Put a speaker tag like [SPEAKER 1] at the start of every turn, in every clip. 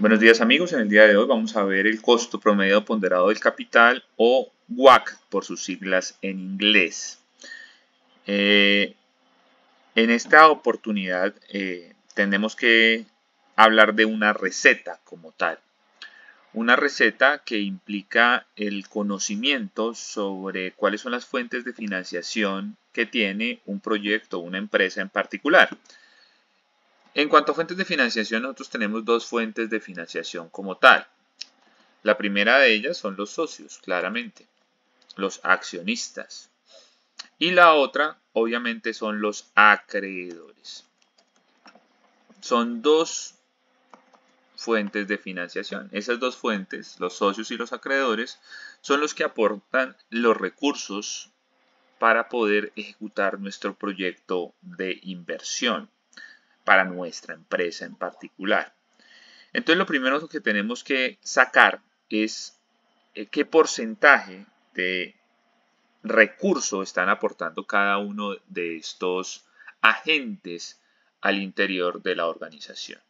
[SPEAKER 1] Buenos días amigos, en el día de hoy vamos a ver el costo promedio ponderado del capital o WACC por sus siglas en inglés. En esta oportunidad tenemos que hablar de una receta como tal. Una receta que implica el conocimiento sobre cuáles son las fuentes de financiación que tiene un proyecto o una empresa en particular. En cuanto a fuentes de financiación, nosotros tenemos dos fuentes de financiación como tal. La primera de ellas son los socios, claramente, los accionistas. Y la otra, obviamente, son los acreedores. Son dos fuentes de financiación. Esas dos fuentes, los socios y los acreedores, son los que aportan los recursos para poder ejecutar nuestro proyecto de inversión para nuestra empresa en particular. Entonces lo primero que tenemos que sacar es qué porcentaje de recurso están aportando cada uno de estos agentes al interior de la organización.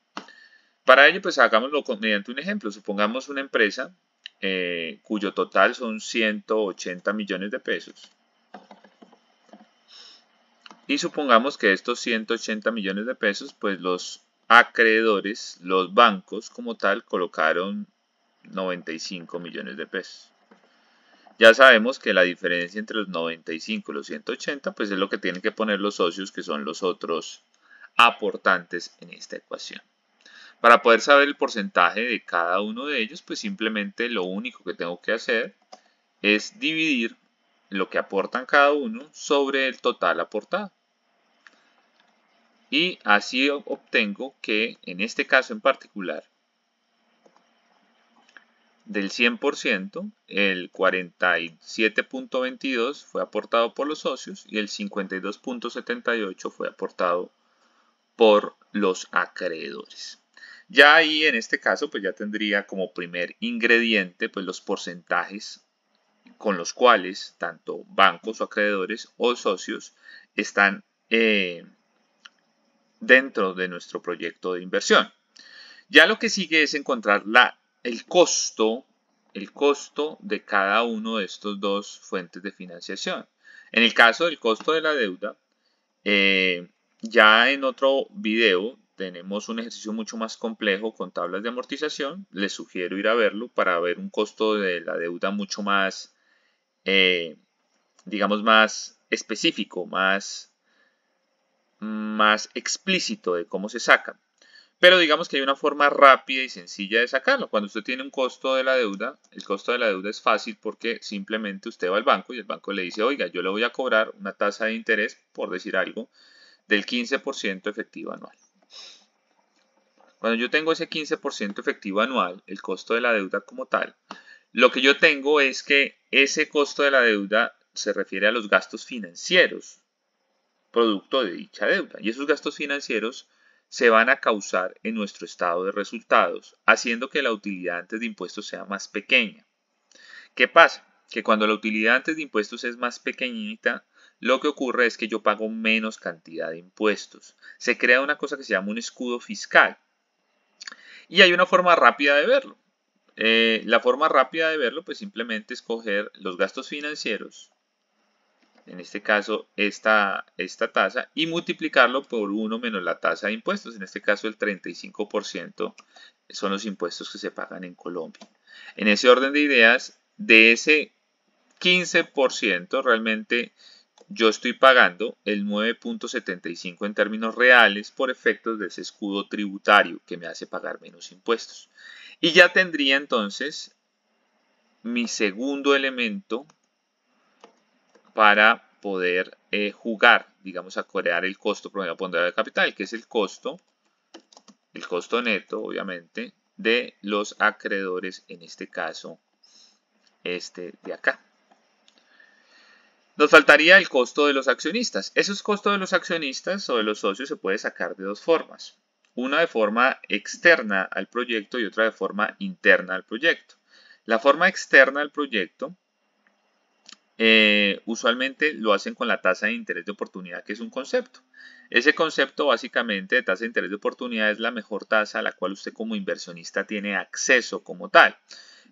[SPEAKER 1] Para ello, pues hagámoslo mediante un ejemplo. Supongamos una empresa cuyo total son 180 millones de pesos. Y supongamos que estos 180 millones de pesos, pues los acreedores, los bancos como tal, colocaron 95 millones de pesos. Ya sabemos que la diferencia entre los 95 y los 180, pues es lo que tienen que poner los socios, que son los otros aportantes en esta ecuación. Para poder saber el porcentaje de cada uno de ellos, pues simplemente lo único que tengo que hacer es dividir lo que aportan cada uno sobre el total aportado. Y así obtengo que en este caso en particular, del 100%, el 47.22 fue aportado por los socios y el 52.78 fue aportado por los acreedores. Ya ahí en este caso pues ya tendría como primer ingrediente pues los porcentajes con los cuales tanto bancos o acreedores o socios están dentro de nuestro proyecto de inversión. Ya lo que sigue es encontrar el costo de cada uno de estos dos fuentes de financiación. En el caso del costo de la deuda, ya en otro video tenemos un ejercicio mucho más complejo con tablas de amortización. Les sugiero ir a verlo para ver un costo de la deuda mucho más, digamos, más específico, más explícito de cómo se saca. Pero digamos que hay una forma rápida y sencilla de sacarlo. Cuando usted tiene un costo de la deuda, el costo de la deuda es fácil porque simplemente usted va al banco y el banco le dice, oiga, yo le voy a cobrar una tasa de interés, por decir algo, del 15% efectivo anual. Cuando yo tengo ese 15% efectivo anual, el costo de la deuda como tal, lo que yo tengo es que ese costo de la deuda se refiere a los gastos financieros, producto de dicha deuda. Y esos gastos financieros se van a causar en nuestro estado de resultados, haciendo que la utilidad antes de impuestos sea más pequeña. ¿Qué pasa? Que cuando la utilidad antes de impuestos es más pequeñita, lo que ocurre es que yo pago menos cantidad de impuestos. Se crea una cosa que se llama un escudo fiscal. Y hay una forma rápida de verlo. La forma rápida de verlo, pues simplemente es coger los gastos financieros, en este caso esta tasa, y multiplicarlo por 1 menos la tasa de impuestos. En este caso el 35% son los impuestos que se pagan en Colombia. En ese orden de ideas, de ese 15% realmente yo estoy pagando el 9.75 en términos reales por efectos de ese escudo tributario que me hace pagar menos impuestos. Y ya tendría entonces mi segundo elemento para poder jugar, digamos, a crear el costo promedio ponderado de capital, que es el costo neto, obviamente, de los acreedores, en este caso, este de acá. Nos faltaría el costo de los accionistas. Esos costos de los accionistas o de los socios se puede sacar de dos formas. Una de forma externa al proyecto y otra de forma interna al proyecto. La forma externa al proyecto usualmente lo hacen con la tasa de interés de oportunidad, que es un concepto. Ese concepto básicamente de tasa de interés de oportunidad es la mejor tasa a la cual usted como inversionista tiene acceso como tal.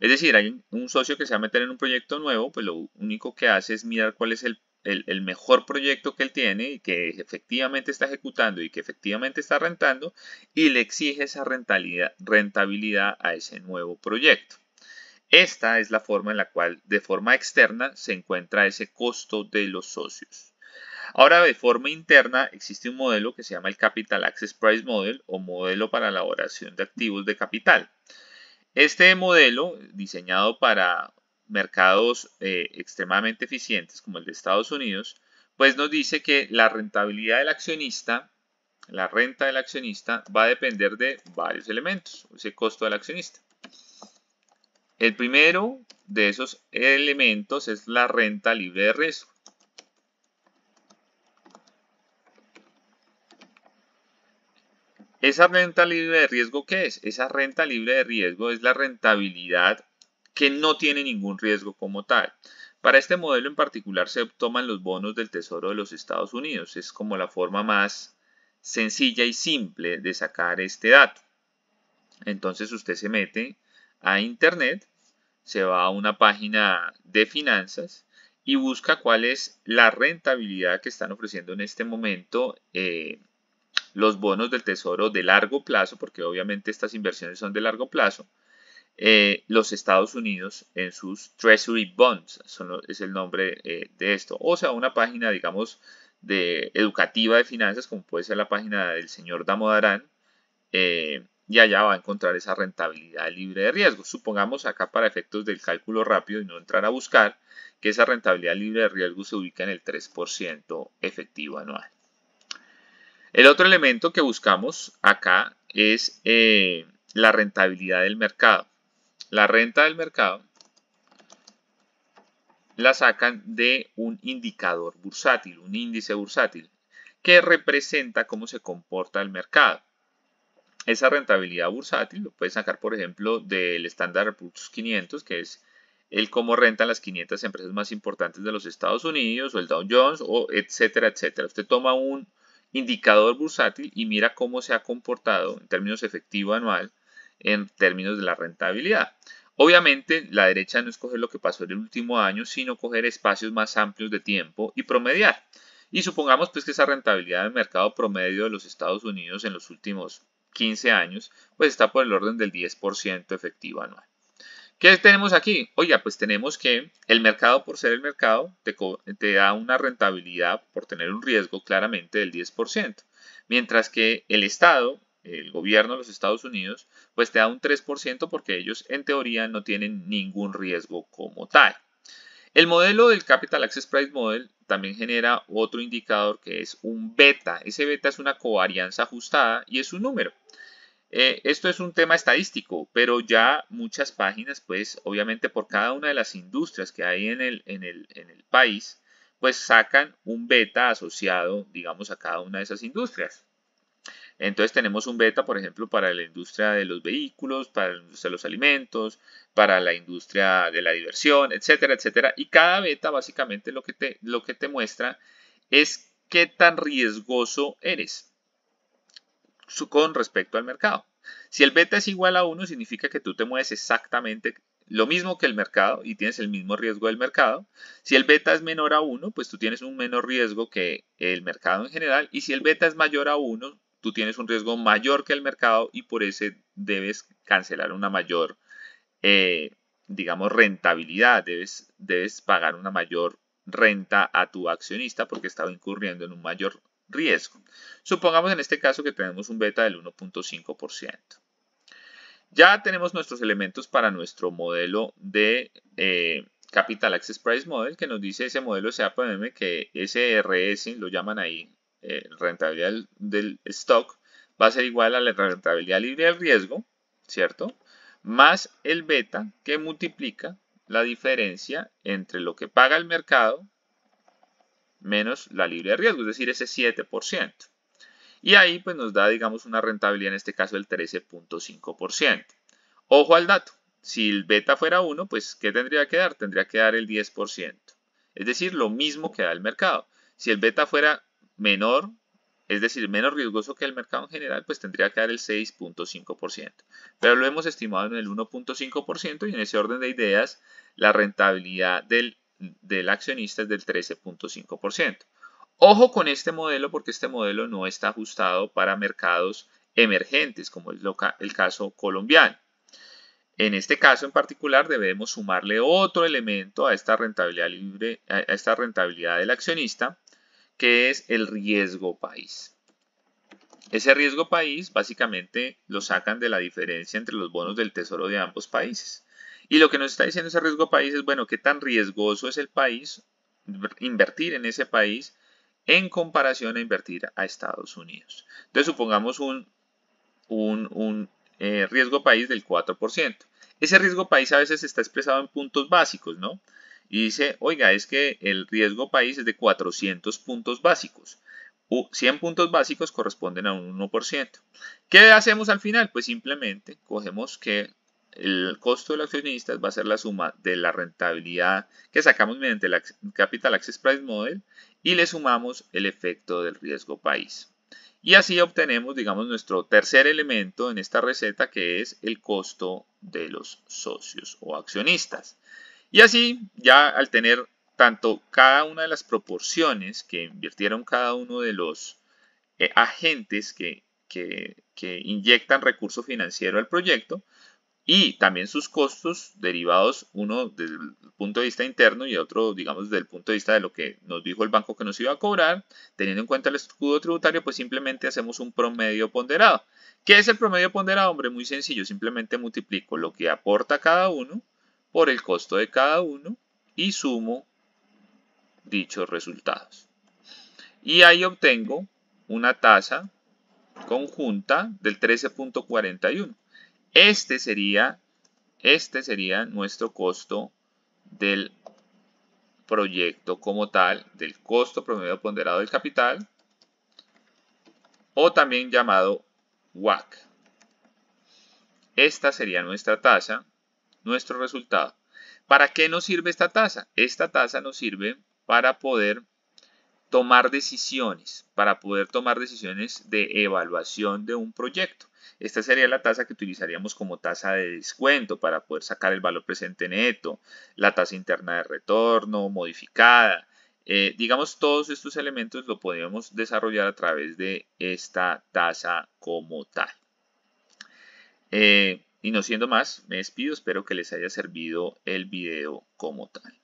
[SPEAKER 1] Es decir, hay un socio que se va a meter en un proyecto nuevo, pues lo único que hace es mirar cuál es el mejor proyecto que él tiene y que efectivamente está ejecutando y que efectivamente está rentando y le exige esa rentabilidad a ese nuevo proyecto. Esta es la forma en la cual de forma externa se encuentra ese costo de los socios. Ahora, de forma interna, existe un modelo que se llama el Capital Access Price Model o modelo para la elaboración de activos de capital. Este modelo, diseñado para mercados extremadamente eficientes como el de Estados Unidos, pues nos dice que la rentabilidad del accionista, la renta del accionista, va a depender de varios elementos, ese costo del accionista. El primero de esos elementos es la renta libre de riesgo. ¿Esa renta libre de riesgo qué es? Esa renta libre de riesgo es la rentabilidad que no tiene ningún riesgo como tal. Para este modelo en particular se toman los bonos del Tesoro de los Estados Unidos. Es como la forma más sencilla y simple de sacar este dato. Entonces usted se mete a internet, se va a una página de finanzas y busca cuál es la rentabilidad que están ofreciendo en este momento los bonos del tesoro de largo plazo, porque obviamente estas inversiones son de largo plazo, los Estados Unidos en sus Treasury Bonds, es el nombre de esto. O sea, una página, digamos, educativa de finanzas, como puede ser la página del señor Damodaran, y allá va a encontrar esa rentabilidad libre de riesgo. Supongamos acá para efectos del cálculo rápido y no entrar a buscar, que esa rentabilidad libre de riesgo se ubica en el 3% efectivo anual. El otro elemento que buscamos acá es la rentabilidad del mercado. La renta del mercado la sacan de un indicador bursátil, un índice bursátil, que representa cómo se comporta el mercado. Esa rentabilidad bursátil lo puedes sacar, por ejemplo, del Standard & Poor's 500, que es el cómo rentan las 500 empresas más importantes de los Estados Unidos, o el Dow Jones, o etcétera, etcétera. Usted toma un indicador bursátil y mira cómo se ha comportado en términos efectivo anual, en términos de la rentabilidad. Obviamente, la derecha no es coger lo que pasó en el último año, sino coger espacios más amplios de tiempo y promediar. Y supongamos pues que esa rentabilidad del mercado promedio de los Estados Unidos en los últimos 15 años, pues está por el orden del 10% efectivo anual. ¿Qué tenemos aquí? Oiga, pues tenemos que el mercado, por ser el mercado, te da una rentabilidad por tener un riesgo claramente del 10%, mientras que el Estado, el gobierno de los Estados Unidos, pues te da un 3% porque ellos en teoría no tienen ningún riesgo como tal. El modelo del Capital Access Price Model también genera otro indicador que es un beta. Ese beta es una covarianza ajustada y es un número. Esto es un tema estadístico, pero ya muchas páginas, pues obviamente por cada una de las industrias que hay en el país, pues sacan un beta asociado, digamos, a cada una de esas industrias. Entonces tenemos un beta, por ejemplo, para la industria de los vehículos, para la industria de los alimentos, para la industria de la diversión, etcétera, etcétera. Y cada beta básicamente lo que te muestra es qué tan riesgoso eres con respecto al mercado. Si el beta es igual a 1, significa que tú te mueves exactamente lo mismo que el mercado y tienes el mismo riesgo del mercado. Si el beta es menor a 1, pues tú tienes un menor riesgo que el mercado en general. Y si el beta es mayor a 1, tú tienes un riesgo mayor que el mercado y por eso debes cancelar una mayor, digamos, rentabilidad. Debes pagar una mayor renta a tu accionista porque estaba incurriendo en un mayor riesgo. Supongamos en este caso que tenemos un beta del 1.5%. Ya tenemos nuestros elementos para nuestro modelo de Capital Access Price Model, que nos dice ese modelo SAPM que SRS, lo llaman ahí, rentabilidad del stock, va a ser igual a la rentabilidad libre del riesgo, ¿cierto? Más el beta que multiplica la diferencia entre lo que paga el mercado menos la libre de riesgo, es decir, ese 7%. Y ahí pues nos da, digamos, una rentabilidad en este caso del 13.5%. Ojo al dato, si el beta fuera 1, pues ¿qué tendría que dar? Tendría que dar el 10%. es decir, lo mismo que da el mercado. Si el beta fuera menor, es decir, menos riesgoso que el mercado en general, pues tendría que dar el 6.5%. Pero lo hemos estimado en el 1.5% y en ese orden de ideas, la rentabilidad del accionista es del 13.5%. Ojo con este modelo porque este modelo no está ajustado para mercados emergentes, como es el caso colombiano. En este caso en particular debemos sumarle otro elemento a esta rentabilidad libre, a esta rentabilidad del accionista, que es el riesgo país. Ese riesgo país básicamente lo sacan de la diferencia entre los bonos del tesoro de ambos países. Y lo que nos está diciendo ese riesgo país es, bueno, qué tan riesgoso es el país, invertir en ese país en comparación a invertir a Estados Unidos. Entonces supongamos un riesgo país del 4%. Ese riesgo país a veces está expresado en puntos básicos, ¿no? Y dice, oiga, es que el riesgo país es de 400 puntos básicos. 100 puntos básicos corresponden a un 1%. ¿Qué hacemos al final? Pues simplemente cogemos que el costo del accionista va a ser la suma de la rentabilidad que sacamos mediante el Capital Access Price Model y le sumamos el efecto del riesgo país. Y así obtenemos, digamos, nuestro tercer elemento en esta receta, que es el costo de los socios o accionistas. Y así, ya al tener tanto cada una de las proporciones que invirtieron cada uno de los agentes que inyectan recurso financiero al proyecto, y también sus costos derivados, uno desde el punto de vista interno y otro, digamos, desde el punto de vista de lo que nos dijo el banco que nos iba a cobrar, teniendo en cuenta el escudo tributario, pues simplemente hacemos un promedio ponderado. ¿Qué es el promedio ponderado? Hombre, muy sencillo, simplemente multiplico lo que aporta cada uno por el costo de cada uno y sumo dichos resultados. Y ahí obtengo una tasa conjunta del 13.41. Este sería nuestro costo del proyecto como tal, del costo promedio ponderado del capital, o también llamado WACC. Esta sería nuestra tasa, nuestro resultado. ¿Para qué nos sirve esta tasa? Esta tasa nos sirve para poder tomar decisiones, de evaluación de un proyecto. Esta sería la tasa que utilizaríamos como tasa de descuento para poder sacar el valor presente neto, la tasa interna de retorno modificada. Digamos, todos estos elementos lo podemos desarrollar a través de esta tasa como tal. Y no siendo más, me despido, espero que les haya servido el video como tal.